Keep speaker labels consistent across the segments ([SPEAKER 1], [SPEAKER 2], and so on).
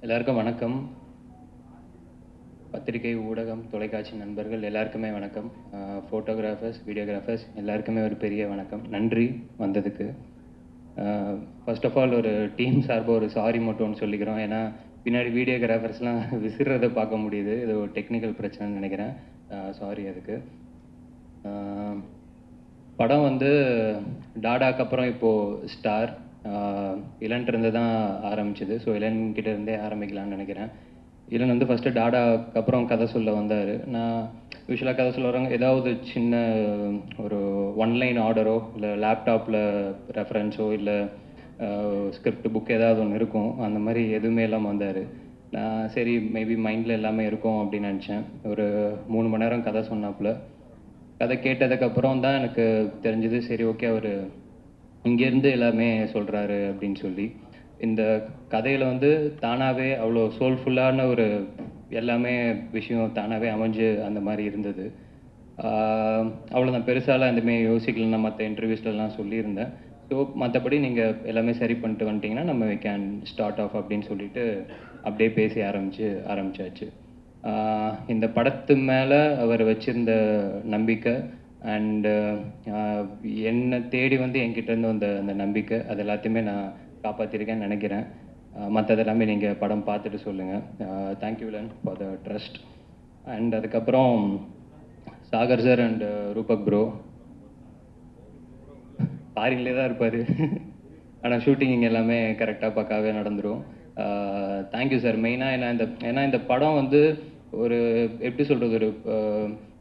[SPEAKER 1] எல்லாருக்கும் வணக்கம். பத்திரிகை, ஊடகம், தொலைக்காட்சி நண்பர்கள் எல்லாருக்குமே வணக்கம். ஃபோட்டோகிராஃபர்ஸ், வீடியோகிராஃபர்ஸ் எல்லாருக்குமே ஒரு பெரிய வணக்கம். நன்றி வந்ததுக்கு. ஃபர்ஸ்ட் ஆஃப் ஆல் ஒரு டீம் சார்பாக ஒரு சாரி மட்டும் ஒன்று சொல்லிக்கிறோம். ஏன்னா பின்னாடி வீடியோகிராஃபர்ஸ்லாம் விசிறதை பார்க்க முடியுது. இது ஒரு டெக்னிக்கல் பிரச்சனைன்னு நினைக்கிறேன். சாரி அதுக்கு. படம் வந்து டாடாக்கு அப்புறம் இப்போது ஸ்டார் இளன்ட்டு தான் ஆரம்பிச்சது. ஸோ இளன்கிட்ட இருந்தே ஆரம்பிக்கலாம்னு நினைக்கிறேன். இளன் வந்து ஃபஸ்ட்டு டாடாக்கு அப்புறம் கதை சொல்ல வந்தார். நான் யூஸ்வலாக கதை சொல்ல வரவங்க ஏதாவது சின்ன ஒரு ஒன்லைன் ஆர்டரோ இல்லை லேப்டாப்பில் ரெஃபரன்ஸோ இல்லை ஸ்கிரிப்ட் புக் ஏதாவது ஒன்று இருக்கும். அந்த மாதிரி எதுவுமே இல்லாமல் வந்தார். நான் சரி மேபி மைண்டில் எல்லாமே இருக்கும் அப்படின்னு நினச்சேன். ஒரு 3 மணி நேரம் கதை சொன்னாப்புல. கதை கேட்டதுக்கப்புறம் தான் எனக்கு தெரிஞ்சது, சரி ஓகே அவர் இங்கேருந்து எல்லாமே சொல்கிறாரு அப்படின்னு சொல்லி. இந்த கதையில் வந்து தானாகவே அவ்வளோ சோல்ஃபுல்லான ஒரு எல்லாமே விஷயம் தானாகவே அமைஞ்சு அந்த மாதிரி இருந்தது. அவ்வளோதான், பெருசாலாம் எதுவுமே யோசிக்கலன்னு நான் மற்ற இன்டர்வியூஸ்லாம் சொல்லியிருந்தேன். ஸோ மற்றபடி நீங்கள் எல்லாமே சரி பண்ணிட்டு வந்துட்டிங்கன்னா நம்ம வி கேன் ஸ்டார்ட் ஆஃப் அப்படின்னு சொல்லிட்டு அப்படியே பேசி ஆரம்பிச்சாச்சு. இந்த படத்து மேலே அவர் வச்சிருந்த நம்பிக்கை அண்டு என்னை தேடி வந்து என்கிட்டேருந்து வந்த அந்த நம்பிக்கை அது எல்லாத்தையுமே நான் காப்பாற்றிருக்கேன்னு நினைக்கிறேன். மற்றது எல்லாமே நீங்கள் படம் பார்த்துட்டு சொல்லுங்கள். Thank you Ilan for the trust. And அதுக்கப்புறம் Sagar sir and Rupak bro ஃபாரின்லேயே தான் இருப்பார். ஆனால் ஷூட்டிங் இங்கே எல்லாமே கரெக்டாக பக்காவே நடந்துடும். Thank you sir. மெயினாக ஏன்னா இந்த படம் வந்து ஒரு எப்படி சொல்கிறது, ஒரு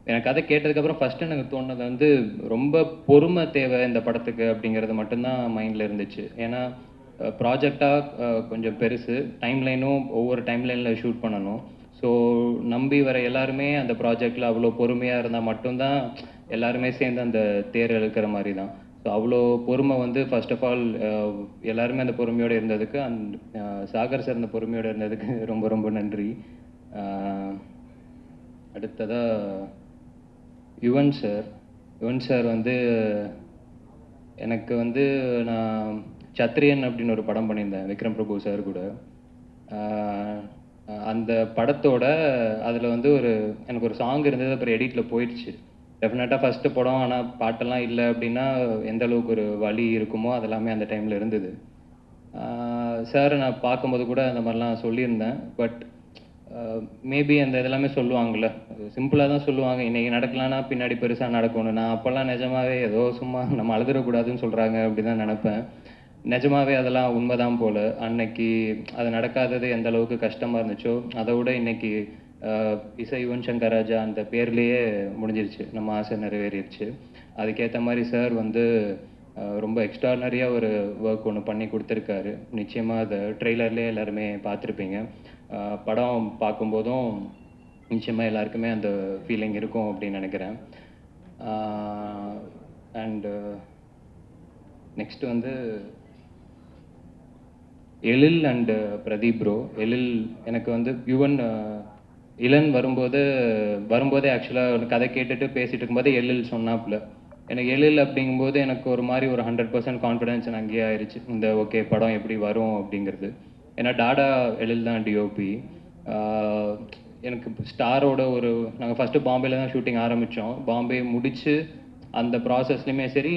[SPEAKER 1] எனக்கு கதை கேட்டதுக்கப்புறம் ஃபஸ்ட்டு எனக்கு தோணுது வந்து ரொம்ப பொறுமை தேவை இந்த படத்துக்கு அப்படிங்கிறது மட்டும்தான் மைண்டில் இருந்துச்சு. ஏன்னா ப்ராஜெக்டாக கொஞ்சம் பெருசு, டைம்லைனும் ஒவ்வொரு டைம்லைனில் ஷூட் பண்ணணும். ஸோ நம்பி வர எல்லாருமே அந்த ப்ராஜெக்டில் அவ்வளோ பொறுமையாக இருந்தால் மட்டும்தான் எல்லாருமே சேர்ந்து அந்த தேர் இழுக்கிற மாதிரி தான். ஸோ அவ்வளோ பொறுமை வந்து ஃபர்ஸ்ட் ஆஃப் ஆல் எல்லாருமே அந்த பொறுமையோடு இருந்ததுக்கு, சாகர் சார் அந்த பொறுமையோடு இருந்ததுக்கு ரொம்ப ரொம்ப நன்றி. அடுத்ததாக யுவன் சார் வந்து எனக்கு வந்து நான் சத்ரியன் அப்படின்னு ஒரு படம் பண்ணியிருந்தேன் விக்ரம் பிரபு சார் கூட. அந்த படத்தோட அதில் வந்து எனக்கு ஒரு சாங் இருந்தது, அப்புறம் எடிட்டில் போயிடுச்சு. டெஃபினட்டாக ஃபஸ்ட்டு படம், ஆனால் பாட்டெல்லாம் இல்லை அப்படின்னா எந்த அளவுக்கு ஒரு வலி இருக்குமோ அதெல்லாமே அந்த டைமில் இருந்தது. சார் நான் பார்க்கும்போது கூட அந்த மாதிரிலாம் சொல்லியிருந்தேன். பட் மேபி அந்த இதெல்லாமே சொல்லுவாங்கள்ல, சிம்பிளாக தான் சொல்லுவாங்க, இன்றைக்கி நடக்கலான்னா பின்னாடி பெருசாக நடக்கணும். நான் அப்போல்லாம் நிஜமாவே ஏதோ சும்மா நம்ம அழுதுறக்கூடாதுன்னு சொல்கிறாங்க அப்படி தான் நினப்பேன். நிஜமாவே அதெல்லாம் உண்மைதான் போல். அன்னைக்கு அது நடக்காதது எந்த அளவுக்கு கஷ்டமாக இருந்துச்சோ அதை விட இன்னைக்கு இசை யுவன் சங்கர் ராஜா அந்த பேர்லேயே முடிஞ்சிருச்சு, நம்ம ஆசை நிறைவேறிடுச்சு. அதுக்கேற்ற மாதிரி சார் வந்து ரொம்ப எக்ஸ்ட்ரானரியாக ஒரு ஒர்க் ஒன்று பண்ணி கொடுத்துருக்காரு. நிச்சயமாக அதை ட்ரெய்லர்லேயே எல்லாருமே பார்த்துருப்பீங்க. படம் பார்க்கும்போதும் நிச்சயமாக எல்லாருக்குமே அந்த ஃபீலிங் இருக்கும் அப்படின்னு நினைக்கிறேன். அண்டு நெக்ஸ்ட் வந்து எழில் அண்டு பிரதீப் ப்ரோ. எழில் எனக்கு வந்து இளன் வரும்போதே ஆக்சுவலாக கதை கேட்டுட்டு பேசிகிட்டு இருக்கும்போது எழில் சொன்னாப்புல. எனக்கு எழில் அப்படிங்கும்போது எனக்கு ஒரு மாதிரி ஒரு 100% கான்ஃபிடென்ஸ் எனக்கு அங்கேயே ஆயிடுச்சு, இந்த ஓகே படம் எப்படி வரும் அப்படிங்கிறது. ஏன்னா டாடா எழில் தான் டிஓபி. எனக்கு ஸ்டாரோட நாங்கள் ஃபஸ்ட்டு பாம்பேல தான் ஷூட்டிங் ஆரம்பித்தோம். பாம்பே முடித்து அந்த ப்ராசஸ்லையுமே சரி,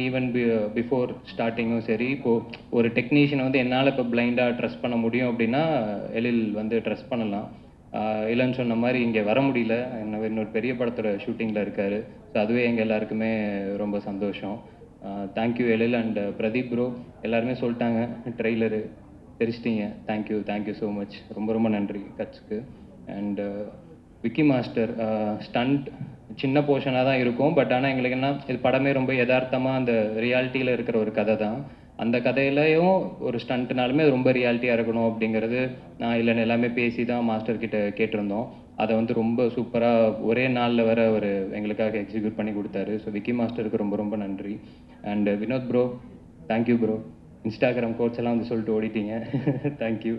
[SPEAKER 1] ஈவன் பிஃபோர் ஸ்டார்டிங்கும் சரி, இப்போது ஒரு டெக்னீஷியனை வந்து என்னால் இப்போ பிளைண்டாக ட்ரஸ்ட் பண்ண முடியும் அப்படின்னா எழில் வந்து ட்ரஸ்ட் பண்ணலாம். இல்லைன்னு சொன்ன மாதிரி இங்கே வர முடியல, இன்னொரு பெரிய படத்தோட ஷூட்டிங்கில் இருக்கார். ஸோ அதுவே எங்கள் எல்லாருக்குமே ரொம்ப சந்தோஷம். Thank you Ezhil and Pradeep bro. எல்லாருமே சொல்லிட்டாங்க, ட்ரெய்லரு தெரிச்சிட்டிங்க. Thank you so much. ரொம்ப ரொம்ப நன்றி கட்ஸ்க்கு. அண்டு விக்கி மாஸ்டர் ஸ்டண்ட் சின்ன போர்ஷனாக தான் இருக்கும். பட் ஆனால் எங்களுக்கு என்ன, இது படமே ரொம்ப யதார்த்தமாக அந்த ரியாலிட்டியில் இருக்கிற ஒரு கதை தான். அந்த கதையிலையும் ஒரு ஸ்டண்ட்னாலுமே ரொம்ப ரியாலிட்டியாக இருக்கணும் அப்படிங்கிறது நான் இல்லைன்னு எல்லாமே பேசி தான் மாஸ்டர்கிட்ட கேட்டிருந்தோம். அதை வந்து ரொம்ப சூப்பராக ஒரே நாளில் வர எங்களுக்காக எக்ஸிக்யூட் பண்ணி கொடுத்தாரு. ஸோ விக்கி மாஸ்டருக்கு ரொம்ப ரொம்ப நன்றி. And Vinod bro, thank you bro. Instagram quotes எல்லாம் வந்து சொல்லிட்டு ஓடிட்டீங்க. தேங்க்யூ.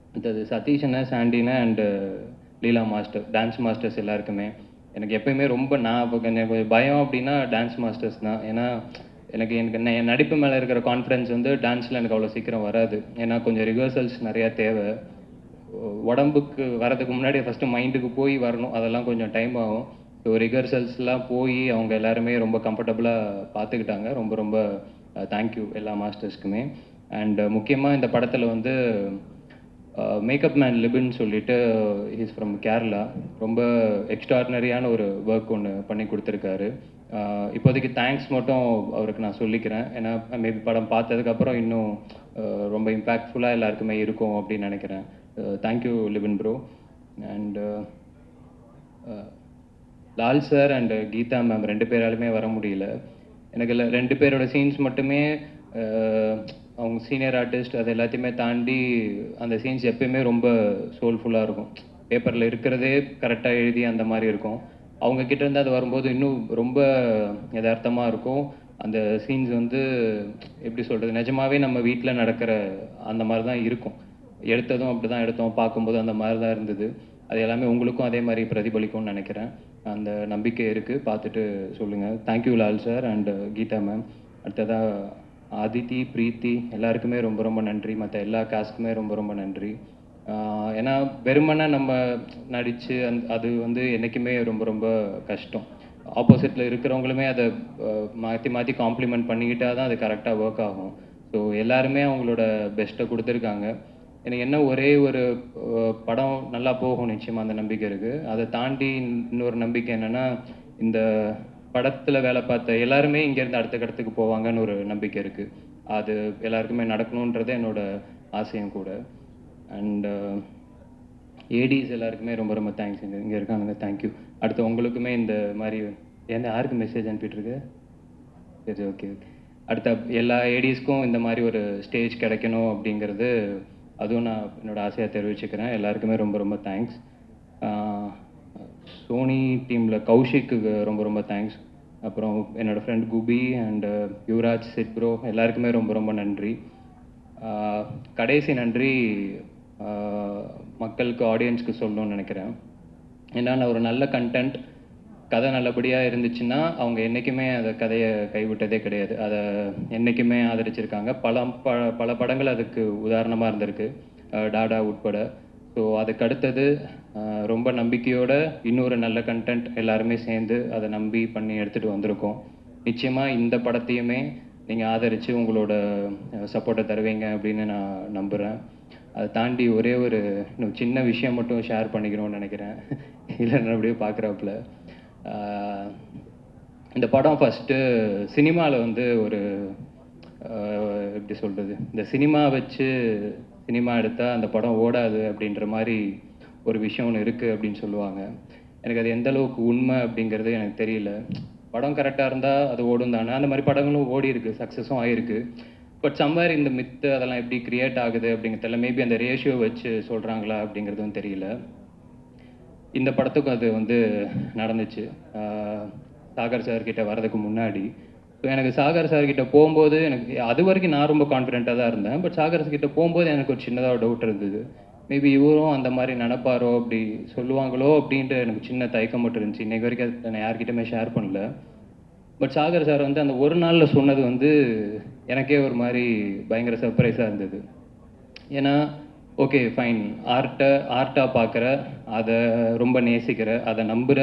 [SPEAKER 1] அடுத்தது சதீஷனை, சாண்டினை and Leela master, dance masters எல்லாருக்குமே. எனக்கு எப்போயுமே ரொம்ப நான் இப்போ கொஞ்சம் பயம் அப்படின்னா டான்ஸ் மாஸ்டர்ஸ் தான். ஏன்னா எனக்கு என் நடிப்பு மேலே இருக்கிற கான்ஃபிடன்ஸ் வந்து டான்ஸில் எனக்கு அவ்வளோ சீக்கிரம் வராது. ஏன்னா கொஞ்சம் ரிஹர்சல்ஸ் நிறையா தேவை. உடம்புக்கு வரதுக்கு முன்னாடி ஃபஸ்ட்டு மைண்டுக்கு போய் வரணும். அதெல்லாம் கொஞ்சம் டைம் ஆகும். ஸோ ரிஹர்சல்ஸ்லாம் போய் அவங்க எல்லாருமே ரொம்ப கம்ஃபர்டபுளாக பார்த்துக்கிட்டாங்க. ரொம்ப ரொம்ப தேங்க்யூ எல்லா மாஸ்டர்ஸ்க்குமே. அண்ட் முக்கியமாக இந்த படத்தில் வந்து மேக்கப் மேன் லிபின் சொல்லிட்டு இஸ் ஃப்ரம் கேரளா. ரொம்ப எக்ஸ்ட்ராடினரியான ஒரு ஒர்க் ஒன்று பண்ணி கொடுத்துருக்காரு. இப்போதைக்கு தேங்க்ஸ் மட்டும் அவருக்கு நான் சொல்லிக்கிறேன். ஏன்னா மேபி படம் பார்த்ததுக்கப்புறம் இன்னும் ரொம்ப இம்பேக்ட்ஃபுல்லாக எல்லாருக்குமே இருக்கும் அப்படின்னு நினைக்கிறேன். Thank you Libin bro. And Lal sir and Geetha ma'am 2 பேராலுமே வர முடியல. எனக்கு 2 பேரோட சீன்ஸ் மட்டுமே அவங்க சீனியர் ஆர்டிஸ்ட் அது எல்லாத்தையுமே தாண்டி அந்த சீன்ஸ் எப்பயுமே ரொம்ப சோல்ஃபுல்லாக இருக்கும். பேப்பரில் இருக்கிறதே கரெக்டாக எழுதி அந்த மாதிரி இருக்கும். அவங்க கிட்டேருந்து அது வரும்போது இன்னும் ரொம்ப யதார்த்தமாக இருக்கும். அந்த சீன்ஸ் வந்து எப்படி சொல்கிறது, நிஜமாகவே நம்ம வீட்டில் நடக்கிற அந்த மாதிரி தான் இருக்கும். எடுத்ததும் அப்படி தான் எடுத்தோம், பார்க்கும்போது அந்த மாதிரி தான் இருந்தது. அது எல்லாமே உங்களுக்கும் அதே மாதிரி பிரதிபலிக்கும்னு நினைக்கிறேன். அந்த நம்பிக்கை இருக்குது, பார்த்துட்டு சொல்லுங்கள். Thank you Lal sir and Geetha ma'am. அடுத்ததாக ஆதித்தி, பிரீத்தி எல்லாருக்குமே ரொம்ப ரொம்ப நன்றி. மற்ற எல்லா காஸ்ட்டுக்குமே ரொம்ப ரொம்ப நன்றி. ஏன்னா வெறுமனே நம்ம நடித்து அது வந்து என்றைக்குமே ரொம்ப ரொம்ப கஷ்டம். ஆப்போசிட்டில் இருக்கிறவங்களுமே அதை மாற்றி மாற்றி காம்ப்ளிமெண்ட் பண்ணிக்கிட்டால் தான் அது கரெக்டாக ஒர்க் ஆகும். ஸோ எல்லாருமே அவங்களோட பெஸ்ட்டை கொடுத்துருக்காங்க. எனக்கு என்ன ஒரே ஒரு படம் நல்லா போகும் நிச்சயமாக அந்த நம்பிக்கை இருக்குது. அதை தாண்டி இன்னொரு நம்பிக்கை என்னென்னா, இந்த படத்தில் வேலை பார்த்த எல்லாருமே இங்கேருந்து அடுத்த கட்டத்துக்கு போவாங்கன்னு ஒரு நம்பிக்கை இருக்குது. அது எல்லாருக்குமே நடக்கணுன்றது என்னோட ஆசையும் கூட. அண்ட் ஏடிஸ் எல்லாருக்குமே ரொம்ப ரொம்ப தேங்க்ஸ். இங்கே இருக்கானுங்க, தேங்க்யூ. அடுத்து உங்களுக்குமே இந்த மாதிரி யாருக்கு மெசேஜ் அனுப்பிட்டுருக்கு? சரி, ஓகே ஓகே. அடுத்த எல்லா ஏடிஸ்க்கும் இந்த மாதிரி ஒரு ஸ்டேஜ் கிடைக்கணும் அப்படிங்கிறது அதுவும் நான் என்னோடய ஆசையாக தெரிவிச்சுக்கிறேன். எல்லாருக்குமே ரொம்ப ரொம்ப தேங்க்ஸ். சோனி டீமில் கௌஷிக்கு ரொம்ப ரொம்ப தேங்க்ஸ். அப்புறம் என்னோடய friend Kubi and Yuvraj, Sid bro எல்லாருக்குமே ரொம்ப ரொம்ப நன்றி. கடைசி நன்றி மக்களுக்கு, ஆடியன்ஸ்க்கு சொல்லணும்னு நினைக்கிறேன். ஏன்னா நான் ஒரு நல்ல கண்டென்ட், கதை நல்லபடியாக இருந்துச்சுன்னா அவங்க என்றைக்குமே அந்த கதையை கைவிட்டதே கிடையாது. அதை என்றைக்குமே ஆதரிச்சிருக்காங்க. பல படங்கள் அதுக்கு உதாரணமாக இருந்திருக்கு, டாடா உட்பட. ஸோ அதுக்கு அடுத்தது ரொம்ப நம்பிக்கையோட இன்னொரு நல்ல கண்டென்ட் எல்லாருமே சேர்ந்து அதை நம்பி பண்ணி எடுத்துகிட்டு வந்திருக்கோம். நிச்சயமாக இந்த படத்தையுமே நீங்கள் ஆதரித்து உங்களோட சப்போர்ட்டை தருவீங்க அப்படின்னு நான் நம்புகிறேன். அதை தாண்டி ஒரே ஒரு இன்னும் சின்ன விஷயம் மட்டும் ஷேர் பண்ணிக்கணும்னு நினைக்கிறேன். இல்லை அப்படியே பார்க்குறாப்புல. இந்த படம் ஃபஸ்ட்டு சினிமாவில் வந்து ஒரு எப்படி சொல்கிறது, இந்த சினிமா வச்சு சினிமா எடுத்தால் அந்த படம் ஓடாது அப்படின்ற மாதிரி ஒரு விஷயம் ஒன்று இருக்குது அப்படின்னு சொல்லுவாங்க. எனக்கு அது எந்த அளவுக்கு உண்மை அப்படிங்கிறது எனக்கு தெரியல. படம் கரெக்டாக இருந்தால் அது ஓடும் தானே. அந்த மாதிரி படங்களும் ஓடி இருக்குது, சக்ஸஸும் ஆகிருக்கு. பட் சம்வேர் இந்த மித்து அதெல்லாம் எப்படி க்ரியேட் ஆகுது அப்படிங்கிறதுல மேபி அந்த ரேஷியோ வச்சு சொல்கிறாங்களா அப்படிங்கிறதும் தெரியல. இந்த படத்துக்கும் அது வந்து நடந்துச்சு. சாகர் சார்கிட்ட வர்றதுக்கு முன்னாடி ஸோ எனக்கு சாகர் சார்கிட்ட போகும்போது எனக்கு அது வரைக்கும் நான் ரொம்ப கான்ஃபிடென்ட்டாக தான் இருந்தேன். பட் சாகர் சார்கிட்ட போகும்போது எனக்கு ஒரு சின்னதாக டவுட் இருந்தது. மேபி இவரும் அந்த மாதிரி நினைப்பாரோ, அப்படி சொல்லுவாங்களோ அப்படின்ட்டு எனக்கு சின்ன தயக்கம் மட்டும் இருந்துச்சு. இன்றைக்கு வரைக்கும் நான் யார்கிட்டயுமே ஷேர் பண்ணல. பட் சாகர் சார் வந்து அந்த ஒரு நாளில் சொன்னது வந்து எனக்கே ஒரு மாதிரி பயங்கர சர்ப்ரைஸாக இருந்தது. ஏன்னா ஓகே ஃபைன், ஆர்ட்டாக பார்க்குற, அதை ரொம்ப நேசிக்கிற, அதை நம்புகிற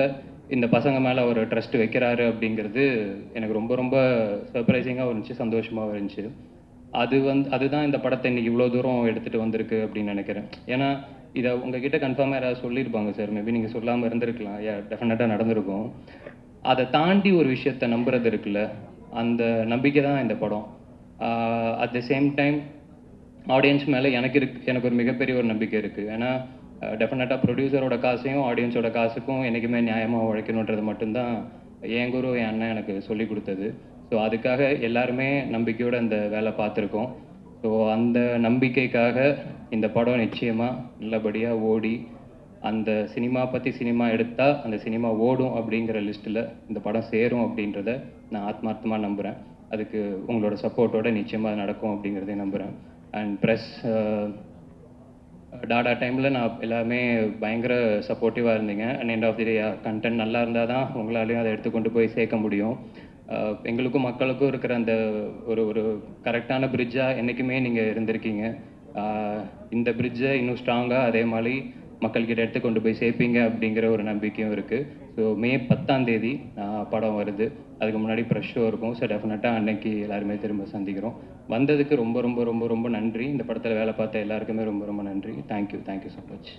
[SPEAKER 1] இந்த பசங்க மேலே ஒரு ட்ரஸ்ட் வைக்கிறாரு அப்படிங்கிறது எனக்கு ரொம்ப ரொம்ப சர்ப்ரைசிங்காக இருந்துச்சு, சந்தோஷமாகவும் இருந்துச்சு. அதுதான் இந்த படத்தை இன்றைக்கி இவ்வளோ தூரம் எடுத்துகிட்டு வந்திருக்கு அப்படின்னு நினைக்கிறேன். ஏன்னா இதை உங்ககிட்ட கன்ஃபார்மாக யாராவது சொல்லியிருப்பாங்க சார், மேபி நீங்கள் சொல்லாமல் இருந்திருக்கலாம், டெஃபினட்டாக நடந்திருக்கும். அதை தாண்டி ஒரு விஷயத்தை நம்புறது இருக்குல்ல, அந்த நம்பிக்கை தான் இந்த படம். At the same time audience மேலே எனக்கு ஒரு மிகப்பெரிய ஒரு நம்பிக்கை இருக்குது. ஏன்னா டெஃபினட்டாக ப்ரொடியூசரோட காசையும் ஆடியன்ஸோட காசுக்கும் என்றைக்குமே நியாயமாக உழைக்கணுன்றது மட்டும்தான் என் குரு, என் அண்ணன் எனக்கு சொல்லி கொடுத்தது. ஸோ அதுக்காக எல்லாருமே நம்பிக்கையோடு அந்த வேலை பார்த்துருக்கோம். ஸோ அந்த நம்பிக்கைக்காக இந்த படம் நிச்சயமாக நல்லபடியாக ஓடி அந்த சினிமா எடுத்தால் அந்த சினிமா ஓடும் அப்படிங்கிற லிஸ்ட்டில் இந்த படம் சேரும் அப்படின்றத நான் ஆத்மார்த்தமாக நம்புகிறேன். அதுக்கு உங்களோட சப்போர்ட்டோட நிச்சயமாக நடக்கும் அப்படிங்கிறதையும் நம்புகிறேன். அண்ட் ப்ரெஸ் டாடா டைமில் நான் எல்லாமே பயங்கர சப்போர்ட்டிவாக இருந்தீங்க. And end of the day content நல்லா இருந்தால் தான் உங்களாலையும் அதை எடுத்து கொண்டு போய் சேர்க்க முடியும். எங்களுக்கும் மக்களுக்கும் இருக்கிற அந்த ஒரு ஒரு கரெக்டான பிரிட்ஜாக என்றைக்குமே நீங்கள் இருந்திருக்கீங்க. இந்த பிரிட்ஜை இன்னும் ஸ்ட்ராங்காக அதே மாதிரி மக்கள்கிட்ட எடுத்து கொண்டு போய் சேர்ப்பீங்க அப்படிங்கிற ஒரு நம்பிக்கையும் இருக்குது. ஸோ மே 10ஆம் தேதி படம் வருது. அதுக்கு முன்னாடி ப்ரெஷ் ஷோ இருக்கும். ஸோ டெஃபினட்டாக அன்னைக்கு எல்லாருமே திரும்ப சந்திக்கிறோம். வந்ததுக்கு ரொம்ப ரொம்ப ரொம்ப ரொம்ப நன்றி. இந்த படத்தில் வேலை பார்த்த எல்லாருக்குமே ரொம்ப ரொம்ப நன்றி. Thank you so much.